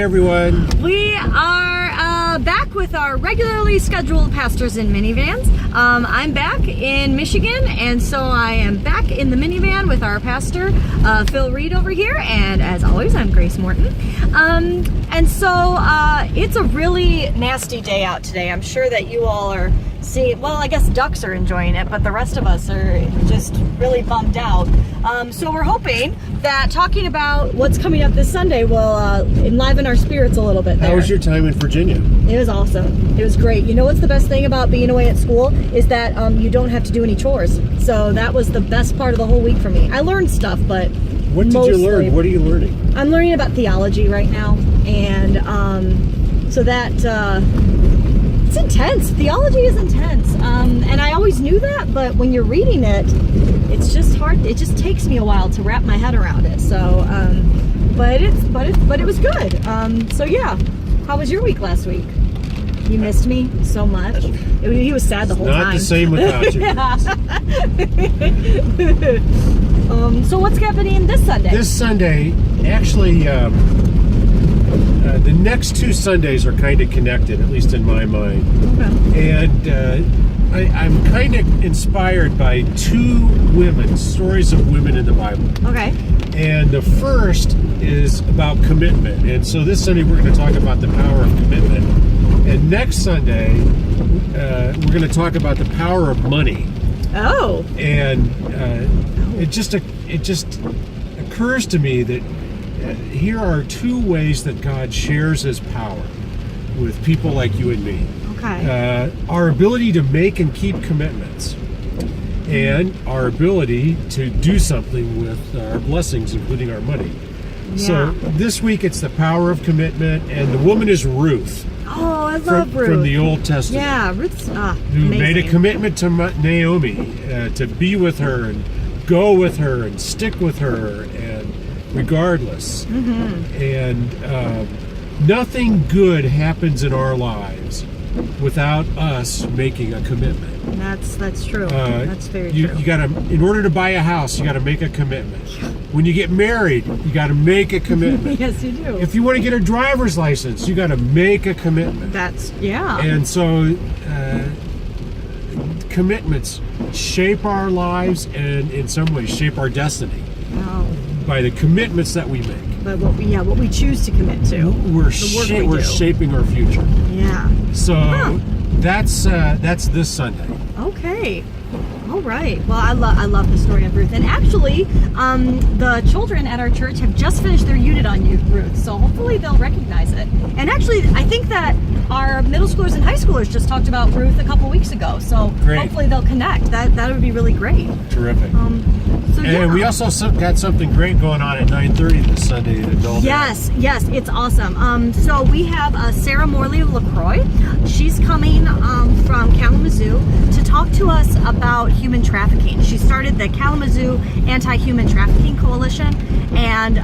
everyone. We are back with our regularly scheduled Pastors in Minivans. I'm back in Michigan, and so I am back in the minivan with our pastor, Phil Reed over here, and as always, I'm Grace Morton. And so it's a really nasty day out today. I'm sure that you all are seeing, well, I guess ducks are enjoying it, but the rest of us are just really bummed out. So we're hoping that talking about what's coming up this Sunday will enliven our spirits a little bit there. How was your time in Virginia? It was awesome. It was great. You know what's the best thing about being away at school is that you don't have to do any chores. So that was the best part of the whole week for me. I learned stuff, but what did you learn? What are you learning? I'm learning about theology right now, and so that it's intense. Theology is intense, and I always knew that, but when you're reading it, it's just hard. It just takes me a while to wrap my head around it. So, but it was good. So yeah, how was your week last week? You missed me so much. He was sad the whole time. Not the same without you. So what's happening this Sunday? This Sunday, actually, the next two Sundays are kind of connected, at least in my mind. Okay. And I'm kind of inspired by two women, stories of women in the Bible. Okay. And the first is about commitment. And so this Sunday we're going to talk about the power of commitment. And next Sunday, we're going to talk about the power of money. Oh. And it just occurs to me that here are two ways that God shares his power with people like you and me. Okay. Our ability to make and keep commitments, and our ability to do something with our blessings, including our money. Yeah. So this week it's the power of commitment, and the woman is Ruth. Oh, I love Ruth. From the Old Testament. Yeah, Ruth's who amazing. made a commitment to Naomi to be with her and go with her and stick with her, and regardless. Mm-hmm. And nothing good happens in our lives without us making a commitment. That's true. That's very true. You got to, in order to buy a house, you got to make a commitment. When you get married, you got to make a commitment. Yes, you do. If you want to get a driver's license, you got to make a commitment. Yeah. And so commitments shape our lives and in some ways shape our destiny. Oh. By the commitments that we make. But what we choose to commit to. We're shaping our future. Yeah. So that's this Sunday. Okay. All right. Well, I love the story of Ruth, and actually, the children at our church have just finished their unit on Ruth, so hopefully they'll recognize it. And actually, I think that our middle schoolers and high schoolers just talked about Ruth a couple weeks ago, so great. Hopefully they'll connect. That would be really great. Terrific. So yeah. And we also got something great going on at 9:30 this Sunday at Adult. Yes, it's awesome. So we have Sarah Morley of LaCroix. She's coming from Kalamazoo to talk to us about human trafficking. She started the Kalamazoo Anti-Human Trafficking Coalition, and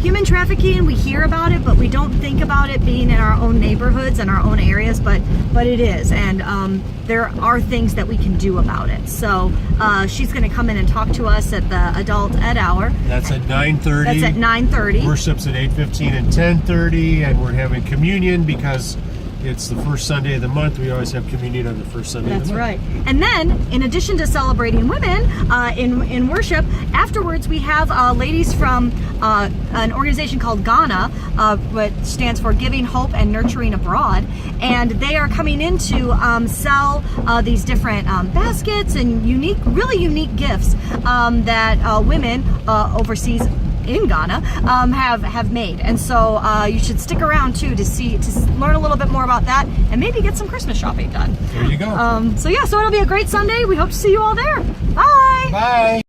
human trafficking, we hear about it, but we don't think about it being in our own neighborhoods and our own areas, but it is, and there are things that we can do about it. So she's going to come in and talk to us at the Adult Ed Hour. That's at 9:30. That's at 9:30. Worship's at 8:15 and 10:30, and we're having communion because it's the first Sunday of the month. We always have communion on the first Sunday of the month. That's right. And then, in addition to celebrating women in worship, afterwards we have ladies from an organization called Ghana, which stands for Giving Hope and Nurturing Abroad, and they are coming in to sell these different baskets and really unique gifts that women overseas in Ghana have made, and so you should stick around too to learn a little bit more about that and maybe get some Christmas shopping done. There you go. So it'll be a great Sunday. We hope to see you all there. Bye. Bye.